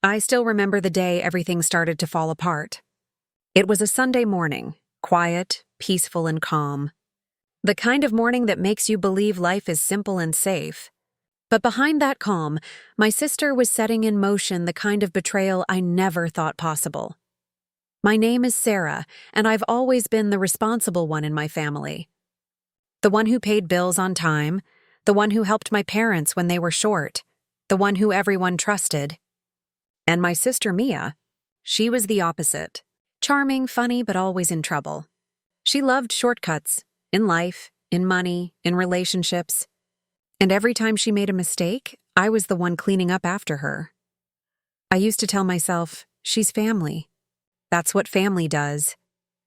I still remember the day everything started to fall apart. It was a Sunday morning, quiet, peaceful, and calm. The kind of morning that makes you believe life is simple and safe. But behind that calm, my sister was setting in motion the kind of betrayal I never thought possible. My name is Sarah, and I've always been the responsible one in my family. The one who paid bills on time, the one who helped my parents when they were short, the one who everyone trusted. And my sister Mia, she was the opposite. Charming, funny, but always in trouble. She loved shortcuts, in life, in money, in relationships. And every time she made a mistake, I was the one cleaning up after her. I used to tell myself, she's family. That's what family does.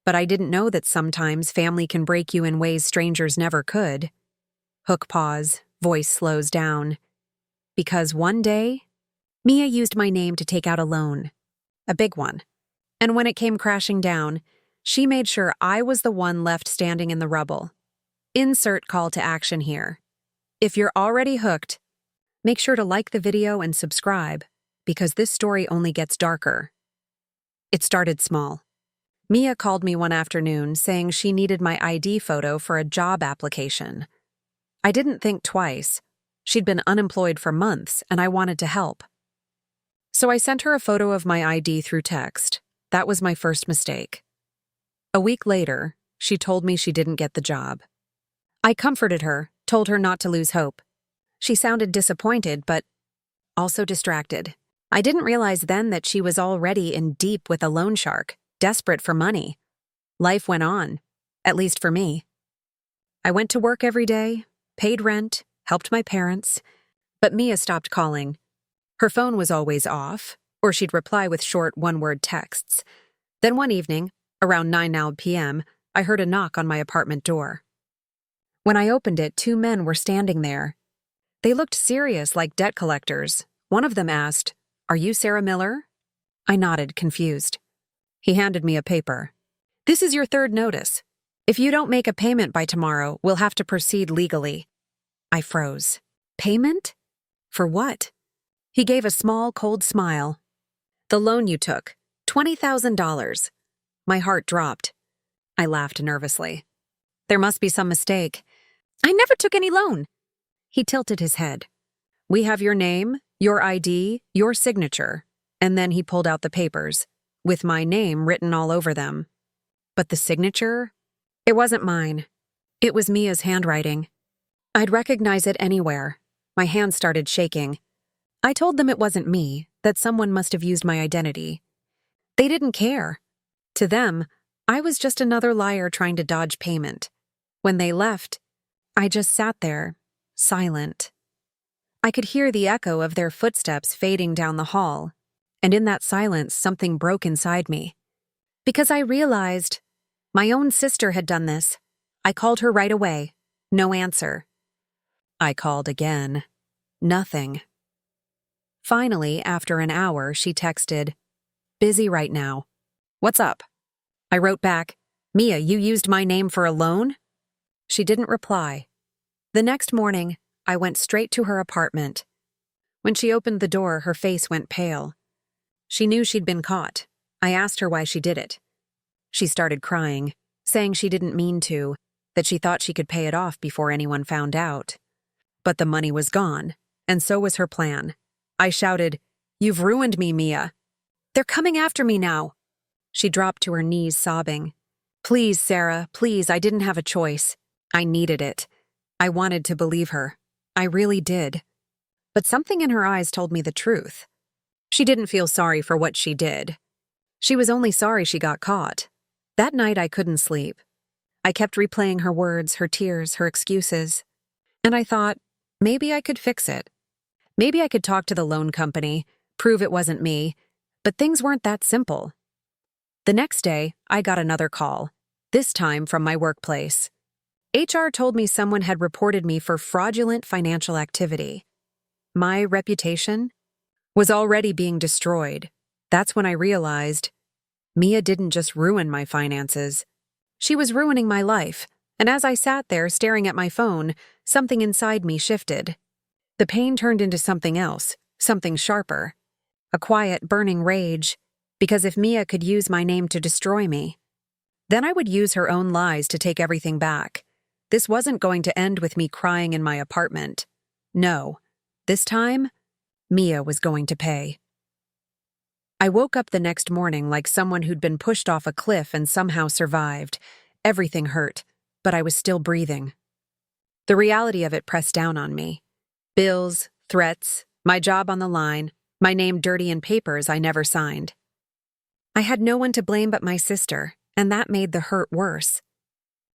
But I didn't know that sometimes family can break you in ways strangers never could. Hook pause, voice slows down. Because one day, Mia used my name to take out a loan. A big one. And when it came crashing down, she made sure I was the one left standing in the rubble. Insert call to action here. If you're already hooked, make sure to like the video and subscribe, because this story only gets darker. It started small. Mia called me one afternoon saying she needed my ID photo for a job application. I didn't think twice. She'd been unemployed for months, and I wanted to help. So I sent her a photo of my ID through text. That was my first mistake. A week later, she told me she didn't get the job. I comforted her, told her not to lose hope. She sounded disappointed, but also distracted. I didn't realize then that she was already in deep with a loan shark, desperate for money. Life went on, at least for me. I went to work every day, paid rent, helped my parents, but Mia stopped calling. Her phone was always off, or she'd reply with short one-word texts. Then one evening, around 9 p.m., I heard a knock on my apartment door. When I opened it, 2 men were standing there. They looked serious, like debt collectors. One of them asked, "Are you Sarah Miller?" I nodded, confused. He handed me a paper. "This is your 3rd notice. If you don't make a payment by tomorrow, we'll have to proceed legally." I froze. Payment? For what? He gave a small, cold smile. "The loan you took, $20,000. My heart dropped. I laughed nervously. There must be some mistake. "I never took any loan." He tilted his head. "We have your name, your ID, your signature." And then he pulled out the papers, with my name written all over them. But the signature? It wasn't mine. It was Mia's handwriting. I'd recognize it anywhere. My hands started shaking. I told them it wasn't me, that someone must have used my identity. They didn't care. To them, I was just another liar trying to dodge payment. When they left, I just sat there, silent. I could hear the echo of their footsteps fading down the hall, and in that silence something broke inside me. Because I realized my own sister had done this. I called her right away. No answer. I called again. Nothing. Finally, after an hour, she texted, "Busy right now." "What's up?" I wrote back, "Mia, you used my name for a loan?" She didn't reply. The next morning, I went straight to her apartment. When she opened the door, her face went pale. She knew she'd been caught. I asked her why she did it. She started crying, saying she didn't mean to, that she thought she could pay it off before anyone found out. But the money was gone, and so was her plan. I shouted, "You've ruined me, Mia. They're coming after me now." She dropped to her knees, sobbing. "Please, Sarah, please, I didn't have a choice. I needed it." I wanted to believe her. I really did. But something in her eyes told me the truth. She didn't feel sorry for what she did. She was only sorry she got caught. That night I couldn't sleep. I kept replaying her words, her tears, her excuses. And I thought, maybe I could fix it. Maybe I could talk to the loan company, prove it wasn't me, but things weren't that simple. The next day, I got another call, this time from my workplace. HR told me someone had reported me for fraudulent financial activity. My reputation was already being destroyed. That's when I realized Mia didn't just ruin my finances. She was ruining my life, and as I sat there staring at my phone, something inside me shifted. The pain turned into something else, something sharper. a quiet, burning rage, because if Mia could use my name to destroy me, then I would use her own lies to take everything back. This wasn't going to end with me crying in my apartment. No, this time, Mia was going to pay. I woke up the next morning like someone who'd been pushed off a cliff and somehow survived. Everything hurt, but I was still breathing. The reality of it pressed down on me. Bills, threats, my job on the line, my name dirty in papers I never signed. I had no one to blame but my sister, and that made the hurt worse.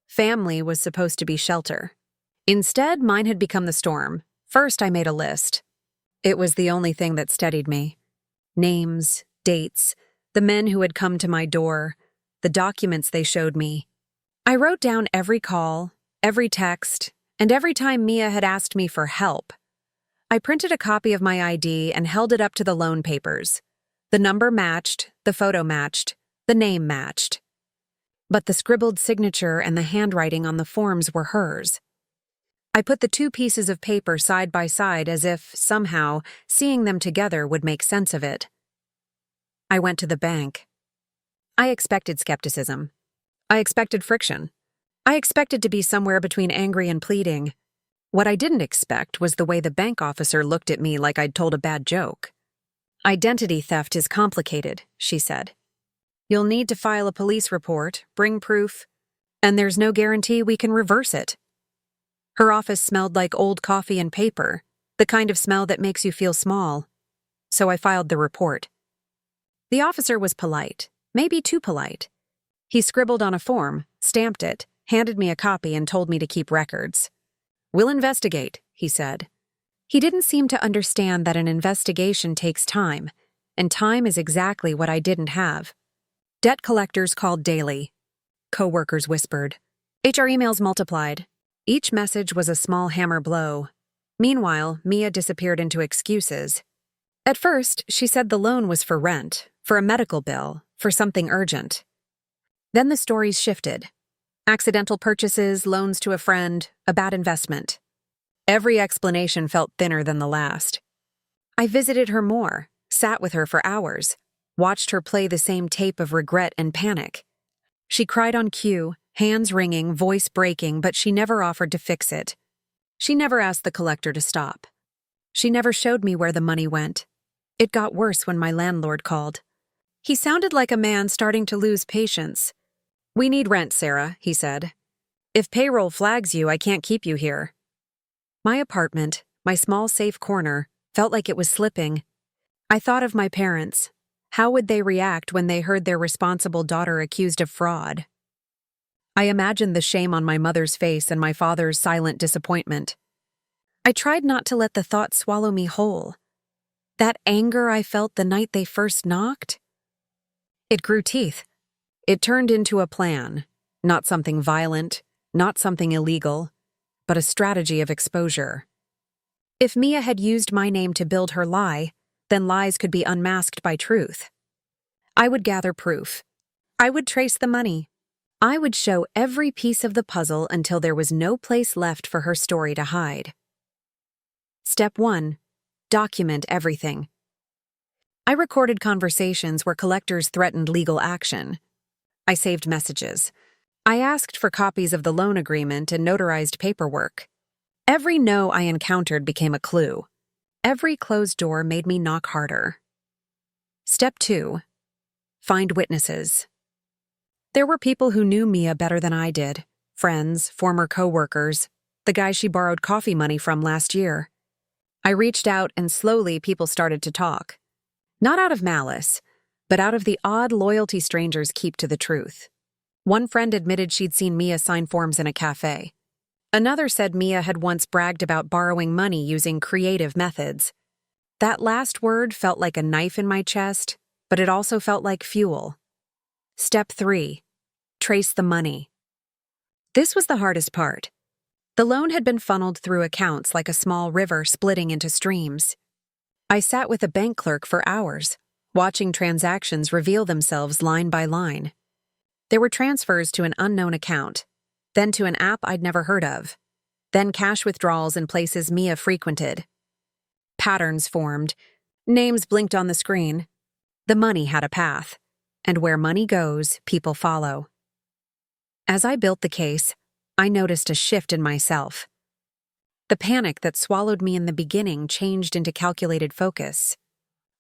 Family was supposed to be shelter. Instead, mine had become the storm. First, I made a list. It was the only thing that steadied me. Names, dates, the men who had come to my door, the documents they showed me. I wrote down every call, every text, and every time Mia had asked me for help. I printed a copy of my ID and held it up to the loan papers. The number matched, the photo matched, the name matched. But the scribbled signature and the handwriting on the forms were hers. I put the two pieces of paper side by side as if, somehow, seeing them together would make sense of it. I went to the bank. I expected skepticism. I expected friction. I expected to be somewhere between angry and pleading. What I didn't expect was the way the bank officer looked at me like I'd told a bad joke. "Identity theft is complicated," she said. "You'll need to file a police report, bring proof, and there's no guarantee we can reverse it." Her office smelled like old coffee and paper, the kind of smell that makes you feel small. So I filed the report. The officer was polite, maybe too polite. He scribbled on a form, stamped it, handed me a copy, and told me to keep records. "We'll investigate," he said. He didn't seem to understand that an investigation takes time, and time is exactly what I didn't have. Debt collectors called daily. Co-workers whispered. HR emails multiplied. Each message was a small hammer blow. Meanwhile, Mia disappeared into excuses. At first, she said the loan was for rent, for a medical bill, for something urgent. Then the stories shifted. Accidental purchases, loans to a friend, a bad investment. Every explanation felt thinner than the last. I visited her more, sat with her for hours, watched her play the same tape of regret and panic. She cried on cue, hands wringing, voice breaking, but she never offered to fix it. She never asked the collector to stop. She never showed me where the money went. It got worse when my landlord called. He sounded like a man starting to lose patience. "We need rent, Sarah," he said. "If payroll flags you, I can't keep you here." My apartment, my small safe corner, felt like it was slipping. I thought of my parents. How would they react when they heard their responsible daughter accused of fraud? I imagined the shame on my mother's face and my father's silent disappointment. I tried not to let the thought swallow me whole. That anger I felt the night they first knocked? It grew teeth. It turned into a plan, not something violent, not something illegal, but a strategy of exposure. If Mia had used my name to build her lie, then lies could be unmasked by truth. I would gather proof. I would trace the money. I would show every piece of the puzzle until there was no place left for her story to hide. Step 1. Document everything. I recorded conversations where collectors threatened legal action. I saved messages. I asked for copies of the loan agreement and notarized paperwork. Every no I encountered became a clue. Every closed door made me knock harder. Step 2. Find witnesses. There were people who knew Mia better than I did. Friends, former co-workers, the guy she borrowed coffee money from last year. I reached out and slowly people started to talk. Not out of malice, but out of the odd loyalty strangers keep to the truth. One friend admitted she'd seen Mia sign forms in a cafe. Another said Mia had once bragged about borrowing money using creative methods. That last word felt like a knife in my chest, but it also felt like fuel. Step 3. Trace the money. This was the hardest part. The loan had been funneled through accounts like a small river splitting into streams. I sat with a bank clerk for hours, watching transactions reveal themselves line by line. There were transfers to an unknown account, then to an app I'd never heard of, then cash withdrawals in places Mia frequented. Patterns formed. Names blinked on the screen. The money had a path, and where money goes, people follow. As I built the case, I noticed a shift in myself. The panic that swallowed me in the beginning changed into calculated focus.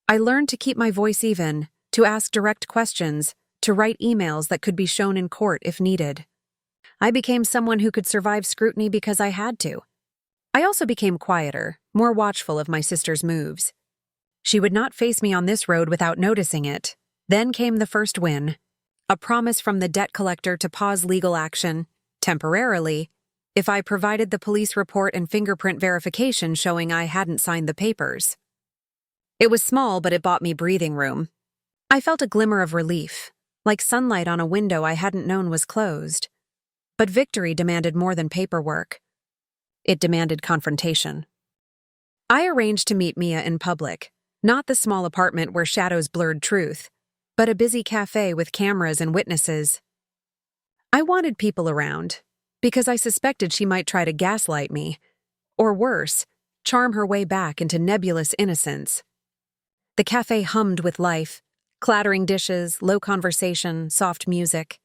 I learned to keep my voice even, to ask direct questions, to write emails that could be shown in court if needed. I became someone who could survive scrutiny because I had to. I also became quieter, more watchful of my sister's moves. She would not face me on this road without noticing it. Then came the first win. A promise from the debt collector to pause legal action, temporarily, if I provided the police report and fingerprint verification showing I hadn't signed the papers. It was small, but it bought me breathing room. I felt a glimmer of relief, like sunlight on a window I hadn't known was closed. But victory demanded more than paperwork. It demanded confrontation. I arranged to meet Mia in public, not the small apartment where shadows blurred truth, but a busy cafe with cameras and witnesses. I wanted people around, because I suspected she might try to gaslight me, or worse, charm her way back into nebulous innocence. The cafe hummed with life, clattering dishes, low conversation, soft music.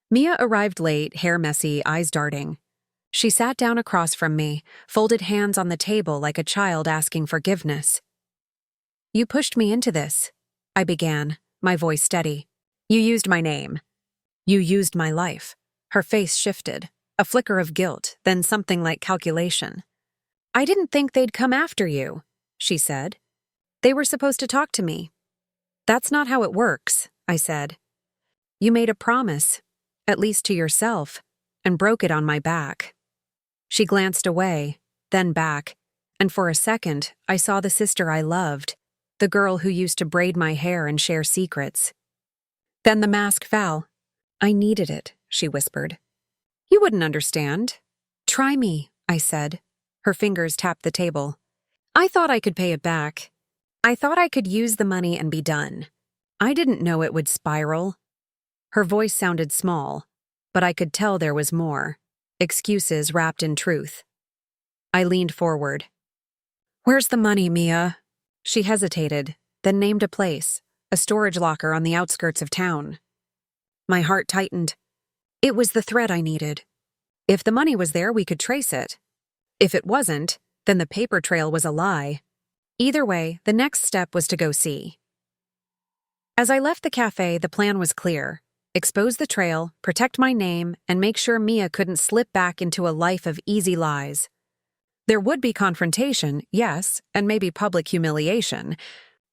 Mia arrived late, hair messy, eyes darting. She sat down across from me, folded hands on the table like a child asking forgiveness. "You pushed me into this," I began, my voice steady. "You used my name. You used my life." Her face shifted, a flicker of guilt, then something like calculation. "I didn't think they'd come after you," she said. "They were supposed to talk to me." "That's not how it works," I said. "You made a promise, at least to yourself, and broke it on my back." She glanced away, then back, and for a second, I saw the sister I loved, the girl who used to braid my hair and share secrets. Then the mask fell. "I needed it," she whispered. "You wouldn't understand." "Try me," I said. Her fingers tapped the table. "I thought I could pay it back. I thought I could use the money and be done. I didn't know it would spiral." Her voice sounded small, but I could tell there was more. Excuses wrapped in truth. I leaned forward. "Where's the money, Mia?" She hesitated, then named a place, a storage locker on the outskirts of town. My heart tightened. It was the thread I needed. If the money was there, we could trace it. If it wasn't, then the paper trail was a lie. Either way, the next step was to go see. As I left the cafe, the plan was clear. Expose the trail, protect my name, and make sure Mia couldn't slip back into a life of easy lies. There would be confrontation, yes, and maybe public humiliation,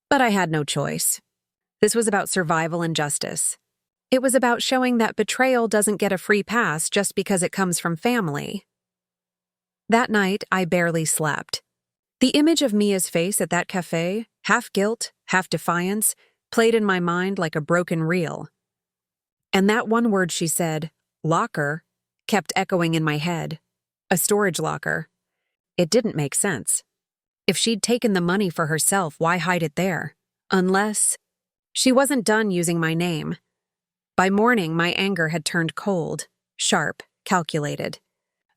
but I had no choice. This was about survival and justice. It was about showing that betrayal doesn't get a free pass just because it comes from family. That night, I barely slept. The image of Mia's face at that cafe, half guilt, half defiance, played in my mind like a broken reel. And that one word she said, locker, kept echoing in my head. A storage locker. It didn't make sense. If she'd taken the money for herself, why hide it there? Unless... She wasn't done using my name. By morning, my anger had turned cold, sharp, calculated.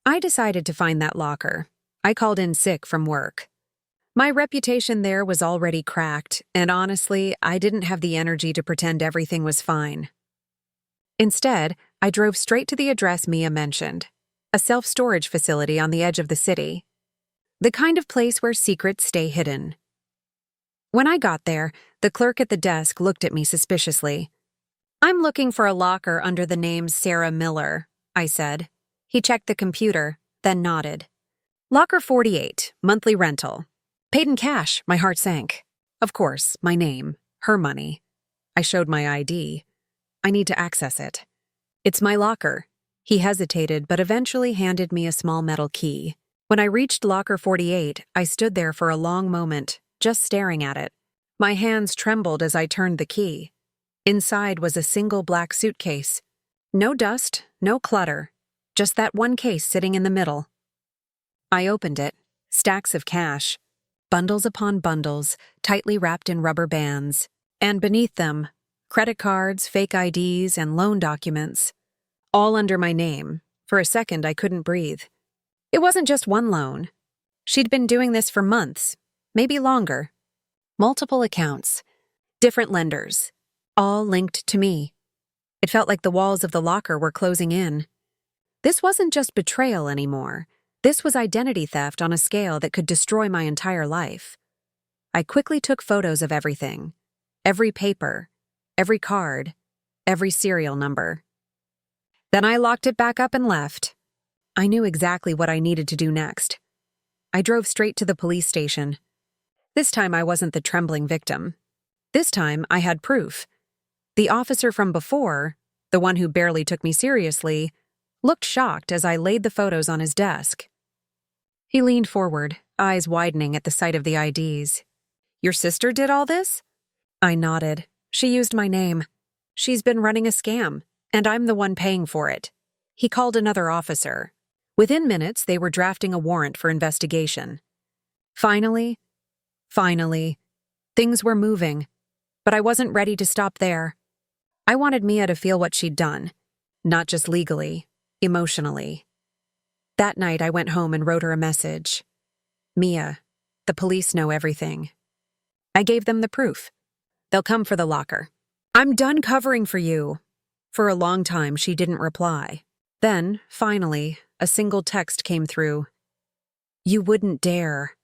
I decided to find that locker. I called in sick from work. My reputation there was already cracked, and honestly, I didn't have the energy to pretend everything was fine. Instead, I drove straight to the address Mia mentioned, a self-storage facility on the edge of the city. The kind of place where secrets stay hidden. When I got there, the clerk at the desk looked at me suspiciously. "I'm looking for a locker under the name Sarah Miller," I said. He checked the computer, then nodded. "Locker 48, monthly rental." Paid in cash, my heart sank. Of course, my name, her money. I showed my ID. I need to access it. "It's my locker." He hesitated, but eventually handed me a small metal key. When I reached locker 48, I stood there for a long moment, just staring at it. My hands trembled as I turned the key. Inside was a single black suitcase. No dust, no clutter, just that one case sitting in the middle. I opened it. Stacks of cash. Bundles upon bundles, tightly wrapped in rubber bands. And beneath them, credit cards, fake IDs, and loan documents. All under my name. For a second, I couldn't breathe. It wasn't just one loan. She'd been doing this for months, maybe longer. Multiple accounts, different lenders, all linked to me. It felt like the walls of the locker were closing in. This wasn't just betrayal anymore. This was identity theft on a scale that could destroy my entire life. I quickly took photos of everything. Every paper, every card, every serial number. Then I locked it back up and left. I knew exactly what I needed to do next. I drove straight to the police station. This time I wasn't the trembling victim. This time I had proof. The officer from before, the one who barely took me seriously, looked shocked as I laid the photos on his desk. He leaned forward, eyes widening at the sight of the IDs. "Your sister did all this?" I nodded. "She used my name. She's been running a scam, and I'm the one paying for it." He called another officer. Within minutes, they were drafting a warrant for investigation. Finally, things were moving, but I wasn't ready to stop there. I wanted Mia to feel what she'd done, not just legally, emotionally. That night, I went home and wrote her a message. "Mia, the police know everything." I gave them the proof. "They'll come for the locker. I'm done covering for you." For a long time, she didn't reply. Then, finally, a single text came through. "You wouldn't dare."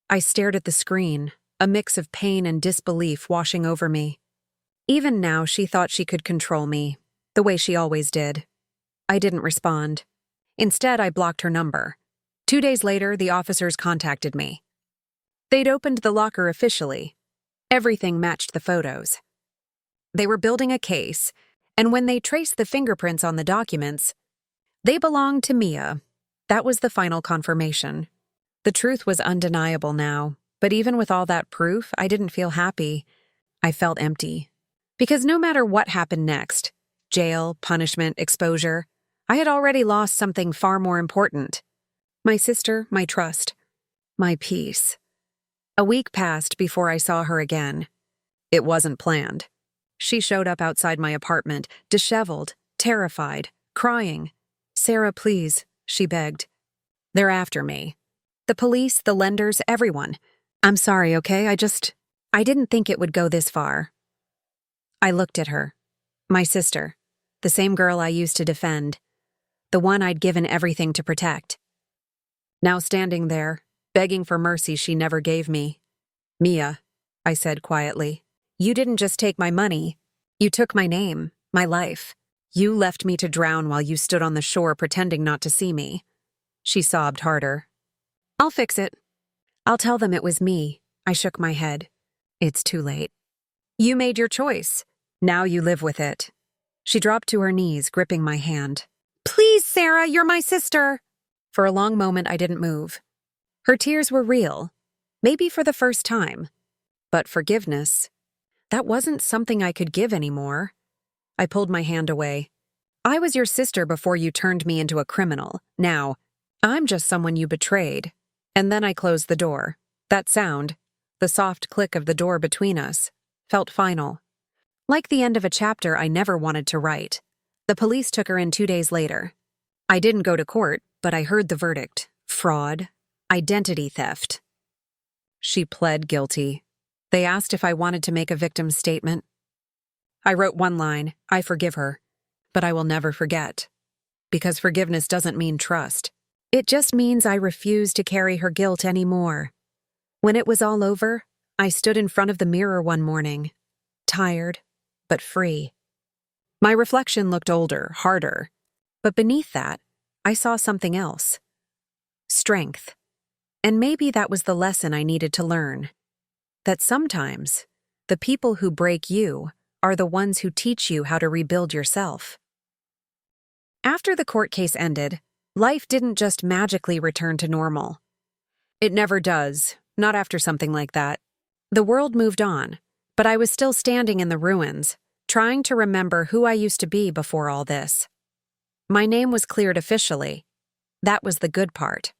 I stared at the screen, a mix of pain and disbelief washing over me. Even now, she thought she could control me, the way she always did. I didn't respond. Instead, I blocked her number. 2 days later, the officers contacted me. They'd opened the locker officially. Everything matched the photos. They were building a case, and when they traced the fingerprints on the documents, they belonged to Mia. That was the final confirmation. The truth was undeniable now, but even with all that proof, I didn't feel happy. I felt empty. Because no matter what happened next, jail, punishment, exposure, I had already lost something far more important. My sister, my trust, my peace. A week passed before I saw her again. It wasn't planned. She showed up outside my apartment, disheveled, terrified, crying. "Sarah, please," she begged. "They're after me. The police, the lenders, everyone. I'm sorry, okay? I didn't think it would go this far." I looked at her. My sister. The same girl I used to defend. The one I'd given everything to protect. Now standing there, begging for mercy she never gave me. "Mia," I said quietly, "you didn't just take my money. You took my name, my life. You left me to drown while you stood on the shore pretending not to see me." She sobbed harder. "I'll fix it. I'll tell them it was me." I shook my head. "It's too late. You made your choice. Now you live with it." She dropped to her knees, gripping my hand. "Please, Sarah, you're my sister." For a long moment, I didn't move. Her tears were real, maybe for the first time. But forgiveness, that wasn't something I could give anymore. I pulled my hand away. "I was your sister before you turned me into a criminal. Now, I'm just someone you betrayed." And then I closed the door. That sound, the soft click of the door between us, felt final. Like the end of a chapter I never wanted to write. The police took her in 2 days later. I didn't go to court, but I heard the verdict. Fraud. Identity theft. She pled guilty. They asked if I wanted to make a victim statement. I wrote one line, "I forgive her, but I will never forget." Because forgiveness doesn't mean trust. It just means I refuse to carry her guilt anymore. When it was all over, I stood in front of the mirror one morning, tired, but free. My reflection looked older, harder, but beneath that, I saw something else. Strength. And maybe that was the lesson I needed to learn. That sometimes, the people who break you are the ones who teach you how to rebuild yourself. After the court case ended, life didn't just magically return to normal. It never does, not after something like that. The world moved on, but I was still standing in the ruins, trying to remember who I used to be before all this. My name was cleared officially. That was the good part.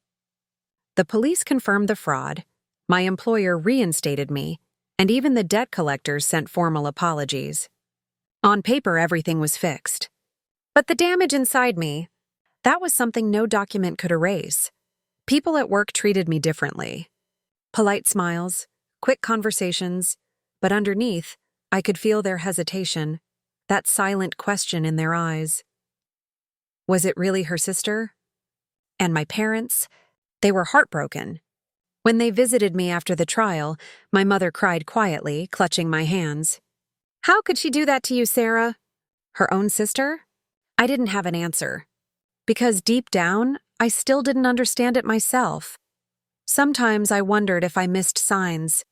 The police confirmed the fraud, my employer reinstated me, and even the debt collectors sent formal apologies. On paper, everything was fixed. But the damage inside me, that was something no document could erase. People at work treated me differently. Polite smiles, quick conversations, but underneath, I could feel their hesitation, that silent question in their eyes. Was it really her sister? And my parents? They were heartbroken. When they visited me after the trial, my mother cried quietly, clutching my hands. How could she do that to you, Sarah? Her own sister? I didn't have an answer. Because deep down, I still didn't understand it myself. Sometimes I wondered if I missed signs,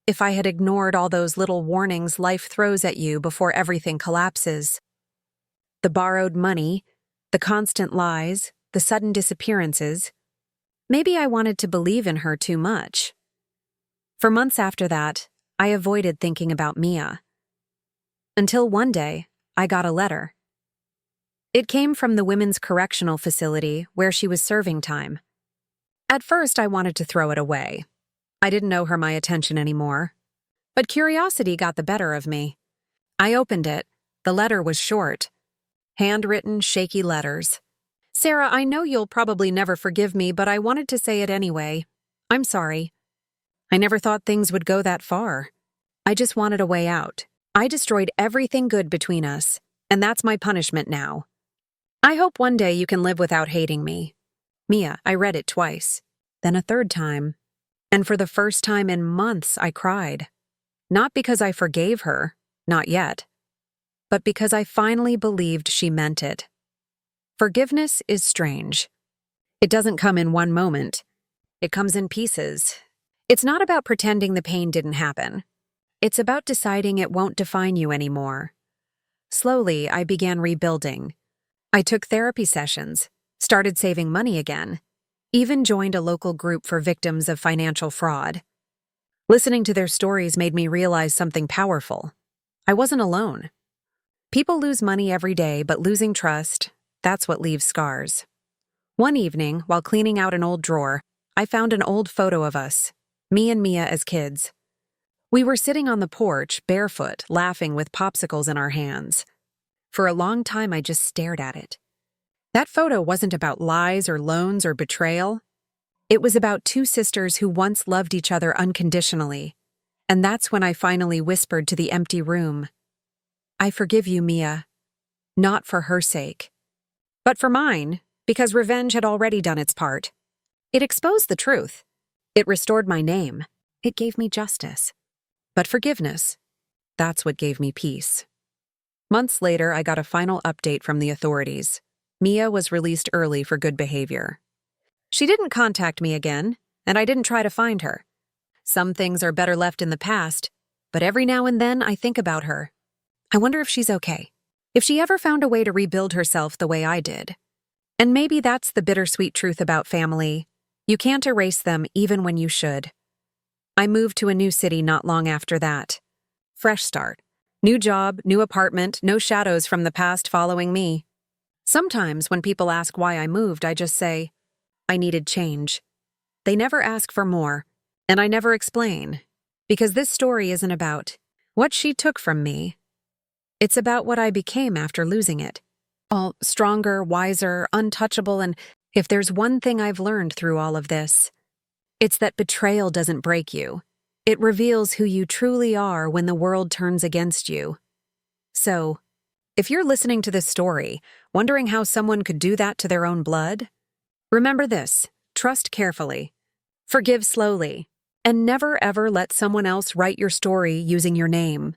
if I had ignored all those little warnings life throws at you before everything collapses. The borrowed money, the constant lies, the sudden disappearances. Maybe I wanted to believe in her too much. For months after that, I avoided thinking about Mia. Until one day, I got a letter. It came from the women's correctional facility where she was serving time. At first, I wanted to throw it away. I didn't owe her my attention anymore. But curiosity got the better of me. I opened it. The letter was short. Handwritten, shaky letters. Sarah, I know you'll probably never forgive me, but I wanted to say it anyway. I'm sorry. I never thought things would go that far. I just wanted a way out. I destroyed everything good between us, and that's my punishment now. I hope one day you can live without hating me. Mia, I read it twice, then a third time. And for the first time in months, I cried. Not because I forgave her, not yet, but because I finally believed she meant it. Forgiveness is strange. It doesn't come in one moment. It comes in pieces. It's not about pretending the pain didn't happen. It's about deciding it won't define you anymore. Slowly, I began rebuilding. I took therapy sessions, started saving money again, even joined a local group for victims of financial fraud. Listening to their stories made me realize something powerful. I wasn't alone. People lose money every day, but losing trust, that's what leaves scars. One evening, while cleaning out an old drawer, I found an old photo of us, me and Mia as kids. We were sitting on the porch, barefoot, laughing with popsicles in our hands. For a long time, I just stared at it. That photo wasn't about lies or loans or betrayal. It was about two sisters who once loved each other unconditionally. And that's when I finally whispered to the empty room, I forgive you, Mia. Not for her sake, but for mine, because revenge had already done its part. It exposed the truth. It restored my name. It gave me justice. But forgiveness, that's what gave me peace. Months later, I got a final update from the authorities. Mia was released early for good behavior. She didn't contact me again, and I didn't try to find her. Some things are better left in the past, but every now and then I think about her. I wonder if she's okay, if she ever found a way to rebuild herself the way I did. And maybe that's the bittersweet truth about family. You can't erase them even when you should. I moved to a new city not long after that. Fresh start. New job, new apartment, no shadows from the past following me. Sometimes when people ask why I moved, I just say, I needed change. They never ask for more, and I never explain, because this story isn't about what she took from me. It's about what I became after losing it. All stronger, wiser, untouchable, and if there's one thing I've learned through all of this, it's that betrayal doesn't break you. It reveals who you truly are when the world turns against you. So, if you're listening to this story, wondering how someone could do that to their own blood, remember this: trust carefully, forgive slowly, and never ever let someone else write your story using your name.